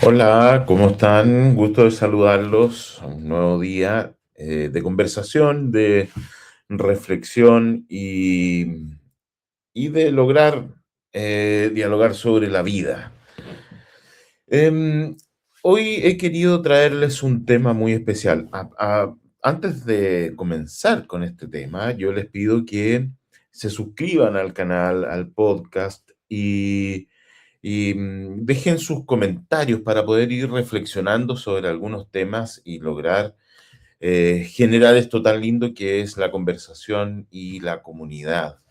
Hola, ¿cómo están? Gusto de saludarlos a un nuevo día de conversación, de reflexión y de lograr dialogar sobre la vida. Em, Hoy he querido traerles un tema muy especial. Antes de comenzar con este tema, yo les pido que se suscriban al canal, al podcast y dejen sus comentarios para poder ir reflexionando sobre algunos temas y lograr generar esto tan lindo que es la conversación y la comunidad.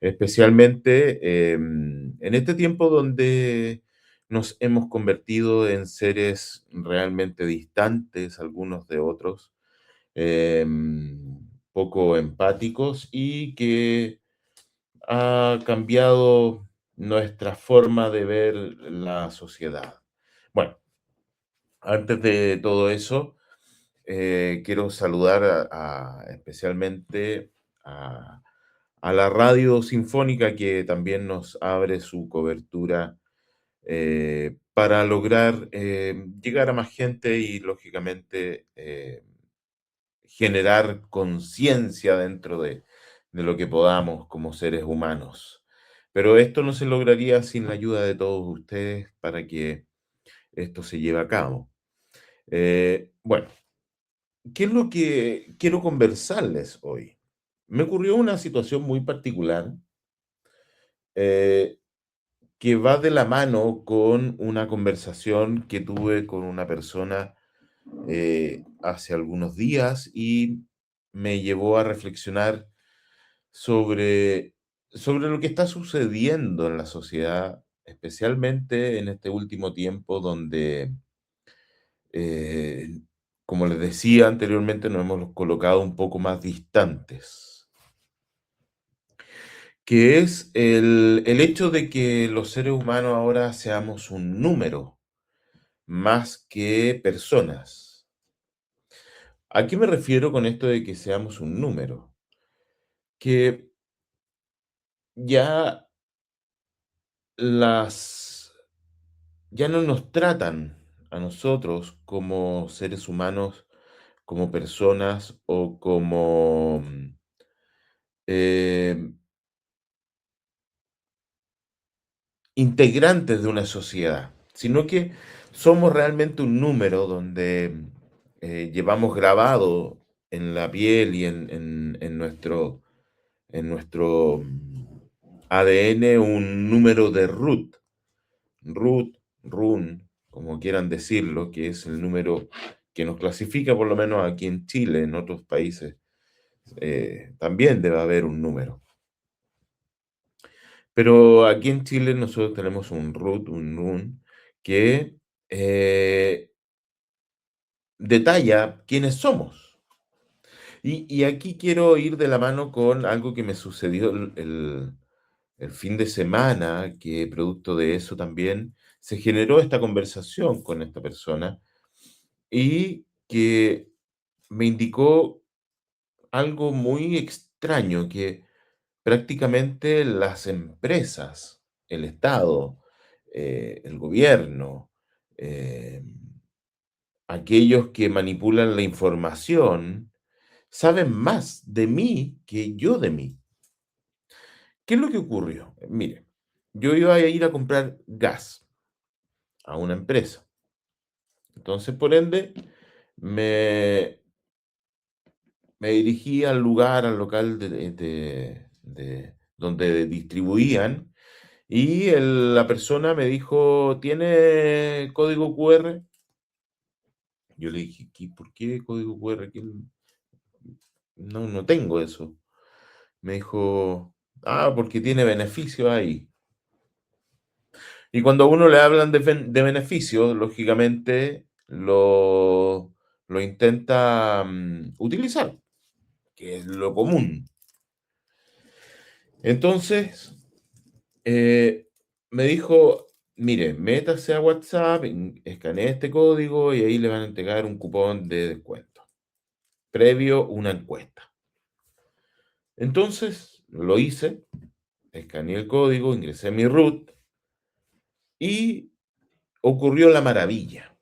Especialmente en este tiempo donde nos hemos convertido en seres realmente distantes algunos de otros, poco empáticos y que ha cambiado nuestra forma de ver la sociedad. Bueno, antes de todo eso, quiero saludar especialmente a, a la radio sinfónica que también nos abre su cobertura para lograr llegar a más gente y, lógicamente, generar conciencia dentro de lo que podamos como seres humanos. Pero esto no se lograría sin la ayuda de todos ustedes para que esto se lleve a cabo. Bueno, ¿qué es lo que quiero conversarles hoy? Me ocurrió una situación muy particular eh, que va de la mano con una conversación que tuve con una persona hace algunos días y me llevó a reflexionar sobre, sobre lo que está sucediendo en la sociedad, especialmente en este último tiempo donde, eh, como les decía anteriormente, nos hemos colocado un poco más distantes, que es el hecho de que los seres humanos ahora seamos un número más que personas. ¿A qué me refiero con esto de que seamos un número? Que ya las ya no nos tratan a nosotros como seres humanos, como personas o como eh, integrantes de una sociedad, sino que somos realmente un número donde llevamos grabado en la piel y en nuestro ADN un número de Run, como quieran decirlo, que es el número que nos clasifica, por lo menos aquí en Chile, en otros países, también debe haber un número. Pero aquí en Chile nosotros tenemos un RUN, que detalla quiénes somos. Y aquí quiero ir de la mano con algo que me sucedió el fin de semana, que producto de eso también se generó esta conversación con esta persona y que me indicó algo muy extraño, que prácticamente las empresas, el Estado, el gobierno, aquellos que manipulan la información, saben más de mí que yo de mí. ¿Qué es lo que ocurrió? Mire, yo iba a ir a comprar gas a una empresa. Entonces, por ende, me, me dirigí al lugar, al local donde distribuían y la persona me dijo, ¿tiene código QR? Yo le dije, ¿Por qué código QR? No, no tengo eso. Me dijo, porque tiene beneficios ahí. Y cuando a uno le hablan de beneficios, lógicamente lo intenta utilizar, que es lo común. Entonces, eh, me dijo, mire, métase a WhatsApp, escanee este código y ahí le van a entregar un cupón de descuento, previo una encuesta. Entonces, lo hice, escaneé el código, ingresé mi root y ocurrió la maravilla.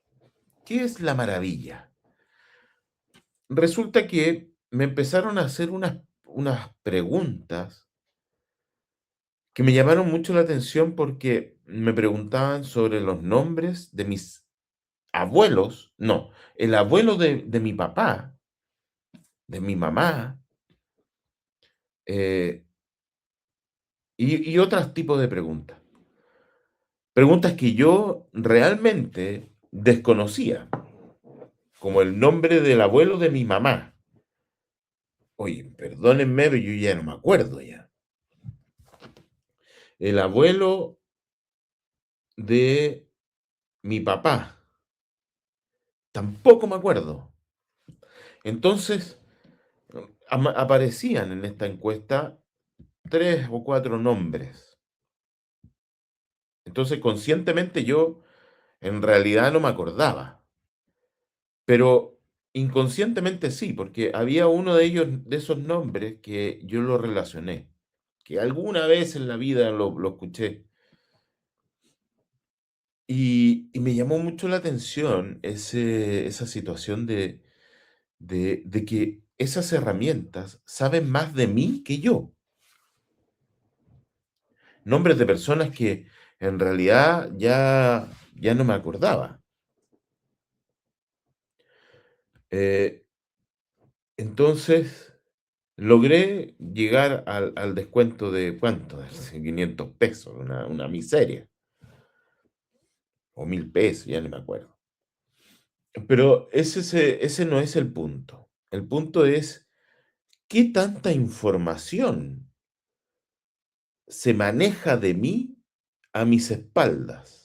¿Qué es la maravilla? Resulta que me empezaron a hacer unas preguntas que me llamaron mucho la atención porque me preguntaban sobre los nombres de mis abuelos, no, el abuelo de mi papá, de mi mamá, eh, y otros tipos de preguntas. Preguntas que yo realmente desconocía, como el nombre del abuelo de mi mamá. Oye, perdónenme, pero yo ya no me acuerdo ya. El abuelo de mi papá, tampoco me acuerdo. Entonces, aparecían en esta encuesta 3 o 4 nombres. Entonces, conscientemente yo en realidad no me acordaba, pero inconscientemente sí, porque había uno de ellos, de esos nombres, que yo lo relacioné, que alguna vez en la vida lo escuché. Y me llamó mucho la atención esa situación de que esas herramientas saben más de mí que yo. Nombres de personas que en realidad ya no me acordaba. Eh, entonces, logré llegar al descuento de, ¿cuánto? De 500 pesos, una miseria, o 1000 pesos, ya no me acuerdo. Pero ese no es el punto. El punto es, ¿qué tanta información se maneja de mí a mis espaldas?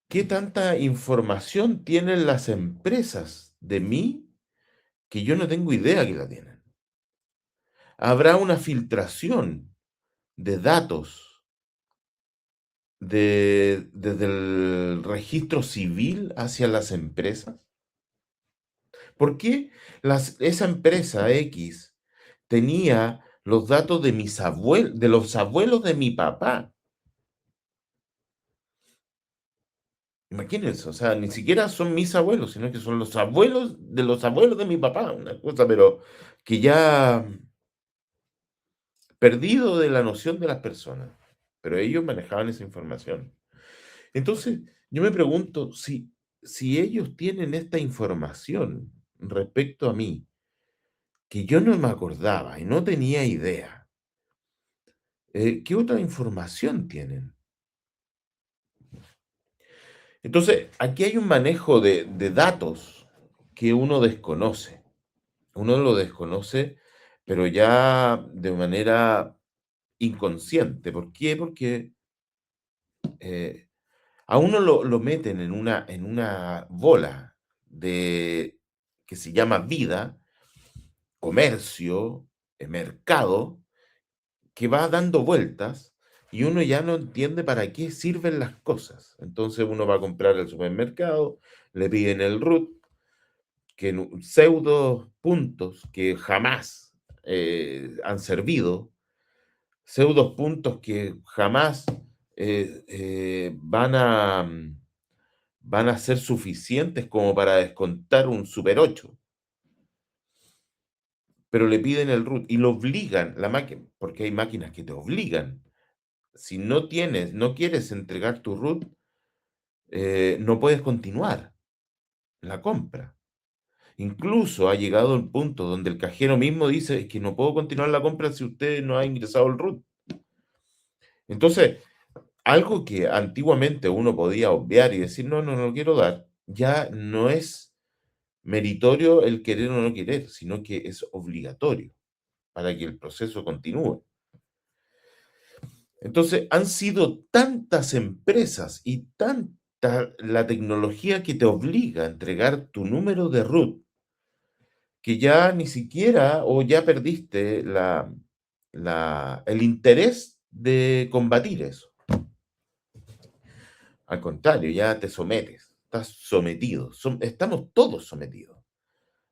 ¿Qué tanta información tienen las empresas de mí que yo no tengo idea que la tienen? ¿Habrá una filtración de datos desde el registro civil hacia las empresas? ¿Por qué esa empresa X tenía los datos de de los abuelos de mi papá? Imagínense, o sea, ni siquiera son mis abuelos, sino que son los abuelos de mi papá, una cosa, pero que ya perdido de la noción de las personas. Pero ellos manejaban esa información. Entonces, yo me pregunto si ellos tienen esta información respecto a mí, que yo no me acordaba y no tenía idea, ¿qué otra información tienen? Entonces, aquí hay un manejo de datos que uno desconoce. Uno lo desconoce, pero ya de manera inconsciente. ¿Por qué? Porque eh, a uno lo meten en una bola de, que se llama vida, comercio, mercado, que va dando vueltas y uno ya no entiende para qué sirven las cosas. Entonces uno va a comprar al supermercado, le piden el RUT, que pseudo puntos que jamás han servido, pseudos puntos que jamás van a ser suficientes como para descontar un Super 8, pero le piden el RUT y lo obligan, la máquina, porque hay máquinas que te obligan. Si no quieres entregar tu RUT, no puedes continuar la compra. Incluso ha llegado el punto donde el cajero mismo dice: "Es que no puedo continuar la compra si usted no ha ingresado el RUT". Entonces, algo que antiguamente uno podía obviar y decir: "No, no, no lo quiero dar", ya no es meritorio el querer o no querer, sino que es obligatorio para que el proceso continúe. Entonces, han sido tantas empresas y tanta la tecnología que te obliga a entregar tu número de RUT, que ya ni siquiera, o ya perdiste el interés de combatir eso. Al contrario, ya te sometes, estás sometido. Estamos todos sometidos.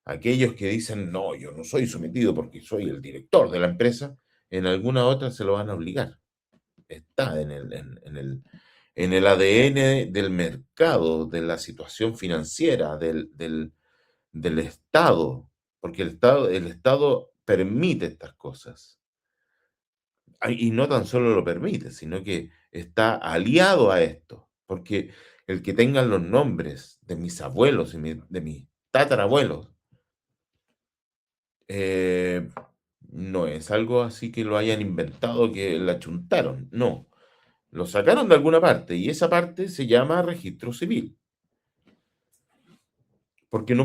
Aquellos que dicen: "No, yo no soy sometido porque soy el director de la empresa", en alguna otra se lo van a obligar. Está en el ADN del mercado, de la situación financiera, del Estado, porque el Estado permite estas cosas. Y no tan solo lo permite, sino que está aliado a esto, porque el que tengan los nombres de mis abuelos y de mis tatarabuelos, eh, no es algo así que lo hayan inventado, que la chuntaron, no. Lo sacaron de alguna parte y esa parte se llama registro civil, porque no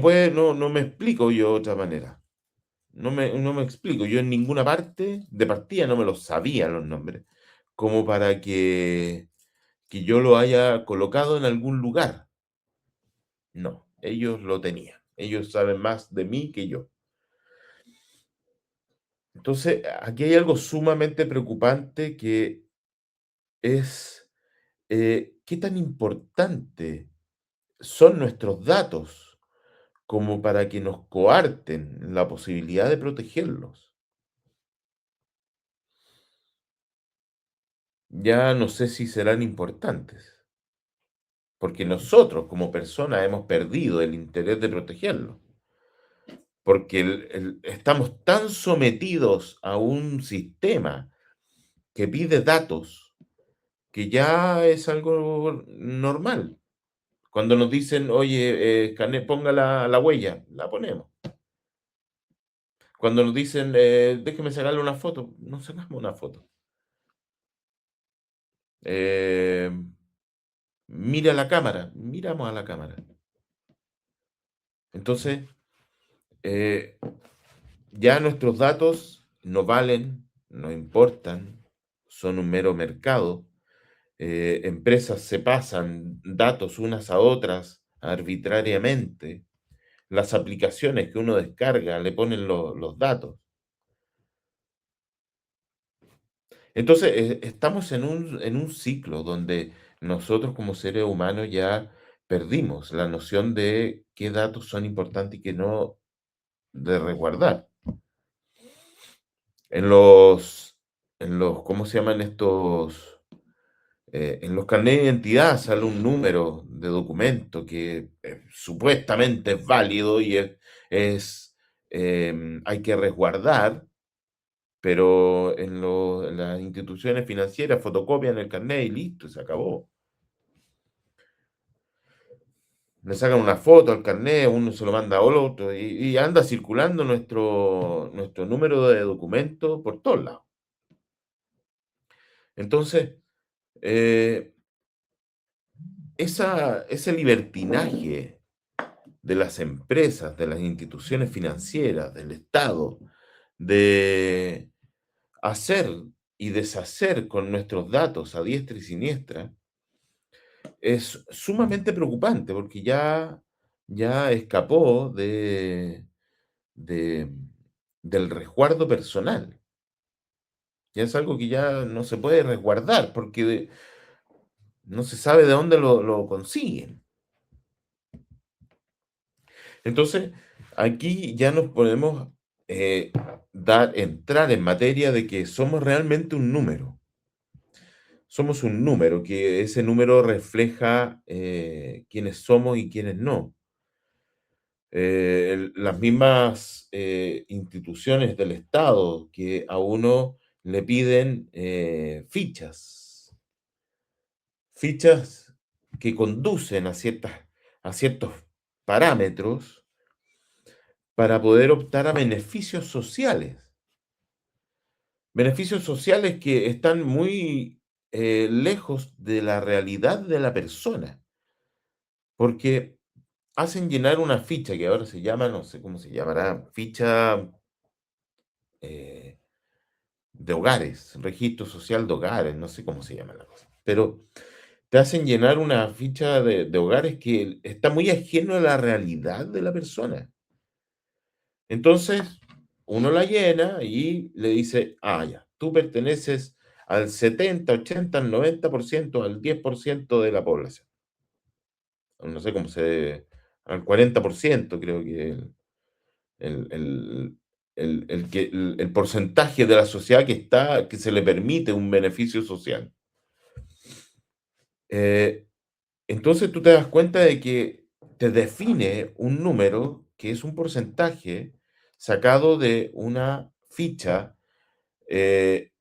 me explico yo de otra manera. No me explico. Yo en ninguna parte, de partida, no me los sabía los nombres, como para que yo lo haya colocado en algún lugar. No, ellos lo tenían. Ellos saben más de mí que yo. Entonces, aquí hay algo sumamente preocupante que es qué tan importante son nuestros datos como para que nos coarten la posibilidad de protegerlos. Ya no sé si serán importantes, porque nosotros como personas hemos perdido el interés de protegerlos, porque estamos tan sometidos a un sistema que pide datos que ya es algo normal. Cuando nos dicen, oye, ponga la huella, la ponemos. Cuando nos dicen, déjeme sacarle una foto, nos sacamos una foto. Eh, Mira la cámara, miramos a la cámara. Entonces, eh, ya nuestros datos no valen, no importan, son un mero mercado. Empresas se pasan datos unas a otras arbitrariamente. Las aplicaciones que uno descarga le ponen los datos. Entonces, estamos en un ciclo donde nosotros como seres humanos ya perdimos la noción de qué datos son importantes y qué no de resguardar. En ¿cómo se llaman estos? En los carnets de identidad sale un número de documento que supuestamente es válido y hay que resguardar, pero en las instituciones financieras fotocopian el carnet y listo, se acabó. Le sacan una foto al carnet, uno se lo manda al otro y anda circulando nuestro número de documento por todos lados. Entonces, eh, ese libertinaje de las empresas, de las instituciones financieras, del Estado, de hacer y deshacer con nuestros datos a diestra y siniestra, es sumamente preocupante porque ya escapó de- del resguardo personal. Ya es algo que ya no se puede resguardar porque no se sabe de dónde lo consiguen. Entonces, aquí ya nos podemos eh, entrar en materia de que somos realmente un número. Somos un número, que ese número refleja quiénes somos y quiénes no. Las mismas instituciones del Estado que a uno le piden fichas que conducen a ciertos parámetros para poder optar a beneficios sociales que están muy lejos de la realidad de la persona, porque hacen llenar una ficha que ahora se llama, no sé cómo se llamará, ficha eh, de hogares, registro social de hogares, no sé cómo se llama la cosa, pero te hacen llenar una ficha de hogares que está muy ajeno a la realidad de la persona. Entonces, uno la llena y le dice, ya, tú perteneces al 70, 80, al 90%, al 10% de la población. No sé al 40% creo que el, el, el porcentaje de la sociedad que se le permite un beneficio social. Eh, entonces tú te das cuenta de que te define un número que es un porcentaje sacado de una ficha eh,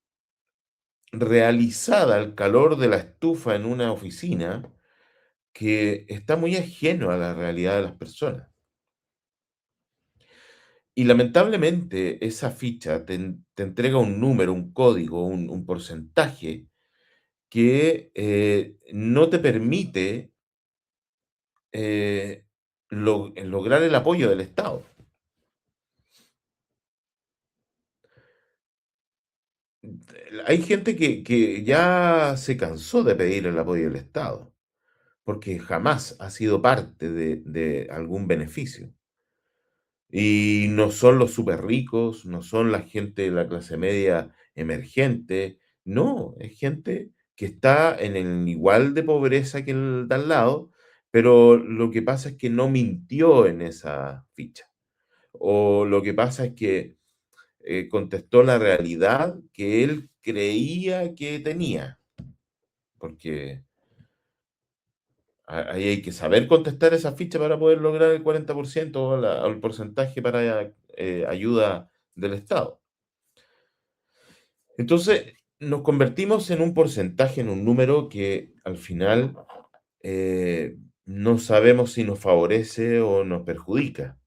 realizada al calor de la estufa en una oficina que está muy ajeno a la realidad de las personas. Y lamentablemente esa ficha te entrega un número, un código, un porcentaje que no te permite lograr el apoyo del Estado. Hay gente que ya se cansó de pedir el apoyo del Estado, porque jamás ha sido parte de algún beneficio. Y no son los súper ricos, no son la gente de la clase media emergente, no, es gente que está en el igual de pobreza que el de al lado, pero lo que pasa es que no mintió en esa ficha. O lo que pasa es que contestó la realidad que él creía que tenía, porque ahí hay que saber contestar esa ficha para poder lograr el 40% o el porcentaje para ayuda del Estado. Entonces, nos convertimos en un porcentaje, en un número que al final no sabemos si nos favorece o nos perjudica.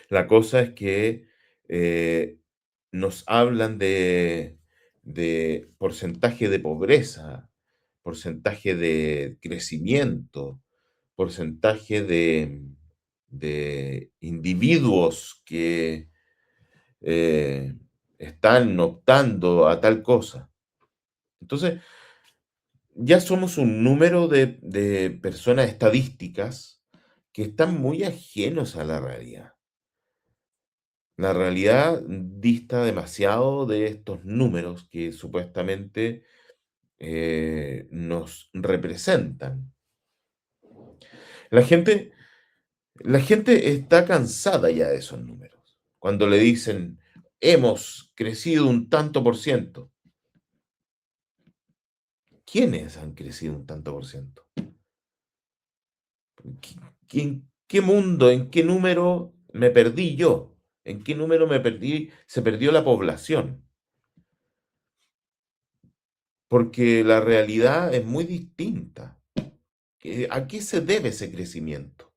La cosa es que eh, nos hablan de porcentaje de pobreza, porcentaje de crecimiento, porcentaje de individuos que eh, están optando a tal cosa. Entonces, ya somos un número de personas estadísticas que están muy ajenos a la realidad. La realidad dista demasiado de estos números que supuestamente nos representan. La gente, la gente está cansada ya de esos números. Cuando le dicen, hemos crecido un tanto por ciento. ¿Quiénes han crecido un tanto por ciento? ¿En qué mundo, en qué número me perdí yo? ¿En qué número me perdí, se perdió la población? Porque la realidad es muy distinta. ¿A qué se debe ese crecimiento?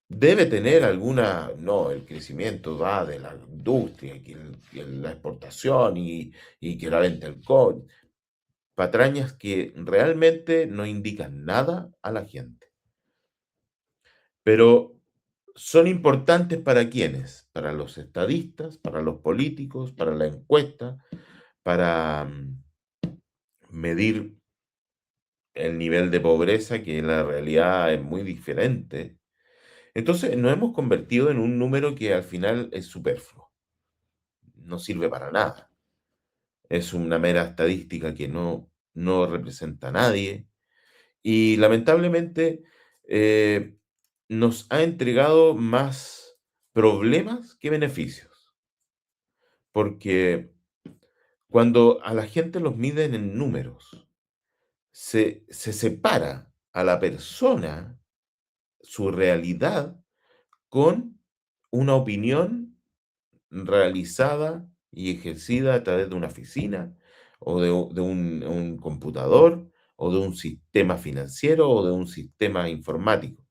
Debe tener alguna, no, el crecimiento va de la industria, que la exportación y que la venta del cobre, patrañas que realmente no indican nada a la gente. Pero son importantes para quiénes, para los estadistas, para los políticos, para la encuesta, para medir el nivel de pobreza, que en la realidad es muy diferente. Entonces nos hemos convertido en un número que al final es superfluo, no sirve para nada. Es una mera estadística que no representa a nadie y lamentablemente eh, nos ha entregado más problemas que beneficios, porque cuando a la gente los miden en números, se separa a la persona, su realidad, con una opinión realizada y ejercida a través de una oficina o de un computador o de un sistema financiero o de un sistema informático.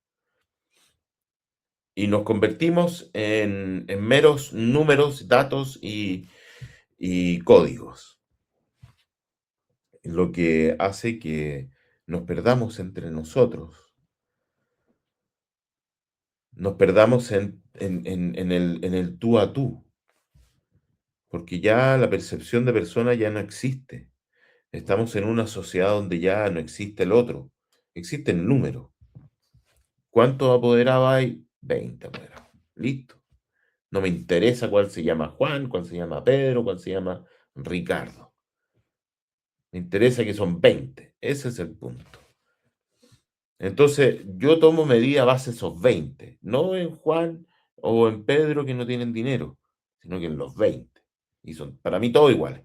Y nos convertimos en meros números, datos y códigos, lo que hace que nos perdamos entre nosotros, nos perdamos en el tú a tú, porque ya la percepción de persona ya no existe. Estamos en una sociedad donde ya no existe el otro, existe el número. ¿Cuántos apoderados hay? 20 apoderados. Listo. No me interesa cuál se llama Juan, cuál se llama Pedro, cuál se llama Ricardo. Me interesa que son 20. Ese es el punto. Entonces, yo tomo medida a base de esos 20, no en Juan o en Pedro que no tienen dinero, sino que en los 20. Y son para mí todos iguales.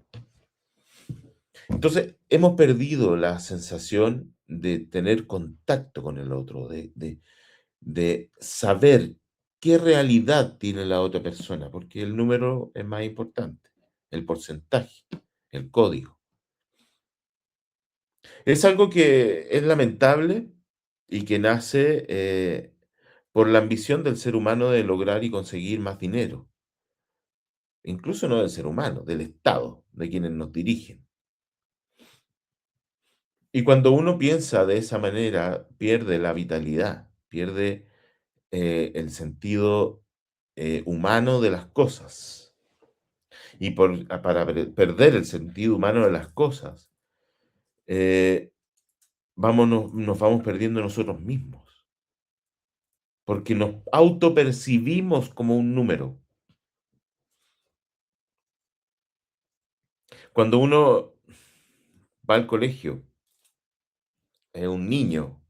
Entonces, hemos perdido la sensación de tener contacto con el otro, de saber qué realidad tiene la otra persona, porque el número es más importante, el porcentaje, el código. Es algo que es lamentable y que nace por la ambición del ser humano de lograr y conseguir más dinero, incluso no del ser humano, del Estado, de quienes nos dirigen. Y cuando uno piensa de esa manera, pierde la vitalidad, pierde el sentido humano de las cosas. Y para perder el sentido humano de las cosas, eh, nos vamos perdiendo nosotros mismos, porque nos autopercibimos como un número. Cuando uno va al colegio, es un niño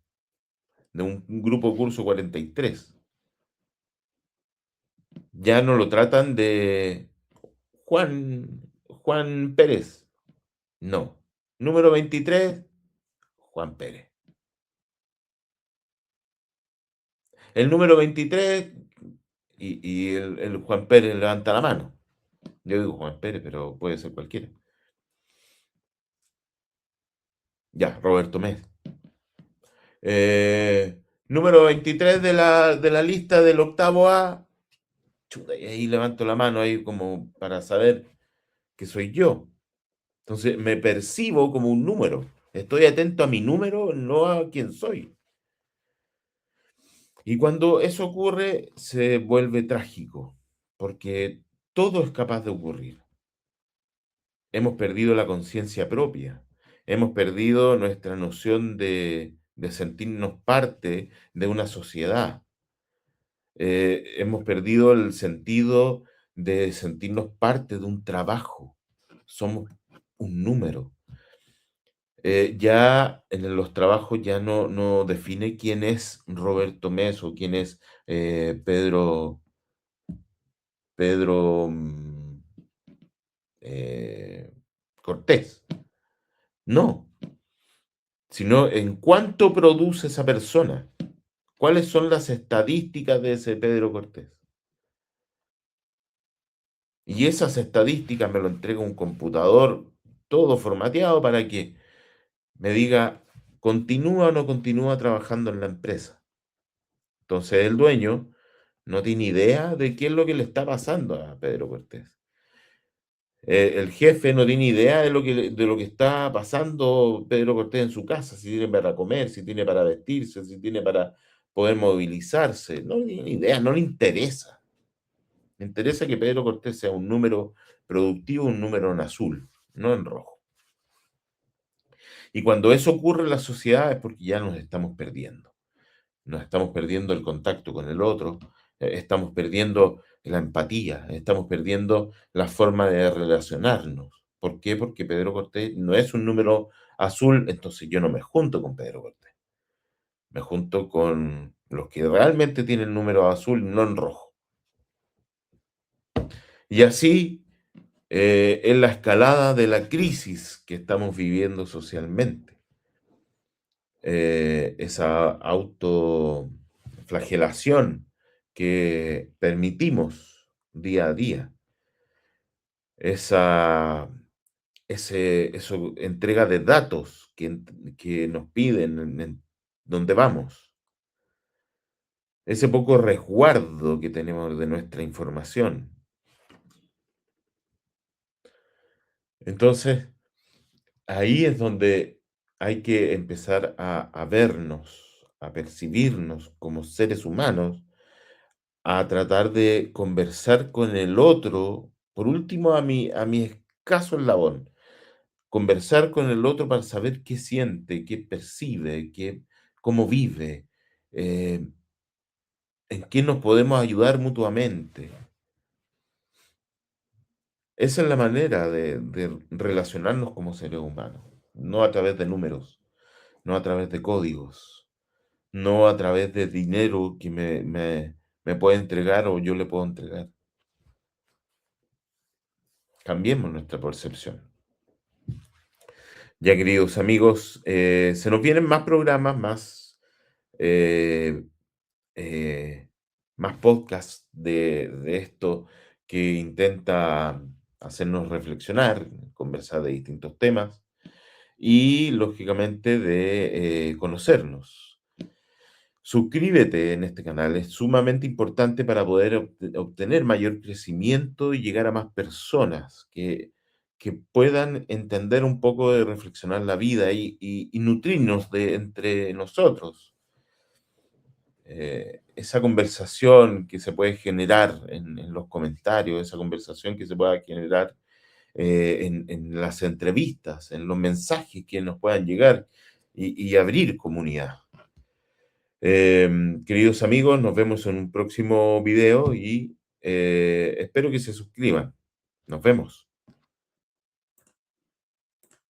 de un grupo curso 43, ya no lo tratan de Juan Pérez, no. Número 23, Juan Pérez. El número 23 y el Juan Pérez levanta la mano. Yo digo Juan Pérez, pero puede ser cualquiera. Ya, Roberto Mes. Número 23 de la lista del octavo A. Chuta, y ahí levanto la mano ahí como para saber que soy yo. Entonces me percibo como un número. Estoy atento a mi número, no a quién soy. Y cuando eso ocurre, se vuelve trágico, porque todo es capaz de ocurrir. Hemos perdido la conciencia propia, hemos perdido nuestra noción de sentirnos parte de una sociedad. Hemos perdido el sentido de sentirnos parte de un trabajo. Somos un número. Ya en los trabajos ya no define quién es Roberto Mes o quién es Pedro eh, Cortés. No, sino en cuánto produce esa persona. ¿Cuáles son las estadísticas de ese Pedro Cortés? Y esas estadísticas me lo entrega un computador todo formateado para que me diga, ¿continúa o no continúa trabajando en la empresa? Entonces el dueño no tiene idea de qué es lo que le está pasando a Pedro Cortés. El jefe no tiene idea de lo que está pasando Pedro Cortés en su casa, si tiene para comer, si tiene para vestirse, si tiene para poder movilizarse. No tiene idea, no le interesa. Le interesa que Pedro Cortés sea un número productivo, un número en azul, no en rojo. Y cuando eso ocurre en la sociedad es porque ya nos estamos perdiendo. Nos estamos perdiendo el contacto con el otro, estamos perdiendo la empatía, estamos perdiendo la forma de relacionarnos. ¿Por qué? Porque Pedro Cortés no es un número azul, entonces yo no me junto con Pedro Cortés. Me junto con los que realmente tienen número azul, no en rojo. Y así, en la escalada de la crisis que estamos viviendo socialmente, esa autoflagelación que permitimos día a día, esa entrega de datos que nos piden en donde vamos, ese poco resguardo que tenemos de nuestra información. Entonces, ahí es donde hay que empezar a vernos, a percibirnos como seres humanos, a tratar de conversar con el otro, por último, a mi escaso eslabón, conversar con el otro para saber qué siente, qué percibe, cómo vive, eh, en qué nos podemos ayudar mutuamente. Esa es la manera de relacionarnos como seres humanos, no a través de números, no a través de códigos, no a través de dinero que me puede entregar o yo le puedo entregar. Cambiemos nuestra percepción. Ya, queridos amigos, se nos vienen más programas, eh, eh, más podcasts de esto que intenta hacernos reflexionar, conversar de distintos temas y, lógicamente, de conocernos. Suscríbete en este canal, es sumamente importante para poder obtener mayor crecimiento y llegar a más personas que puedan entender un poco de reflexionar la vida y nutrirnos de entre nosotros. Esa conversación que se puede generar en los comentarios, esa conversación que se pueda generar en las entrevistas, en los mensajes que nos puedan llegar y abrir comunidad. Queridos amigos, nos vemos en un próximo video y espero que se suscriban. Nos vemos.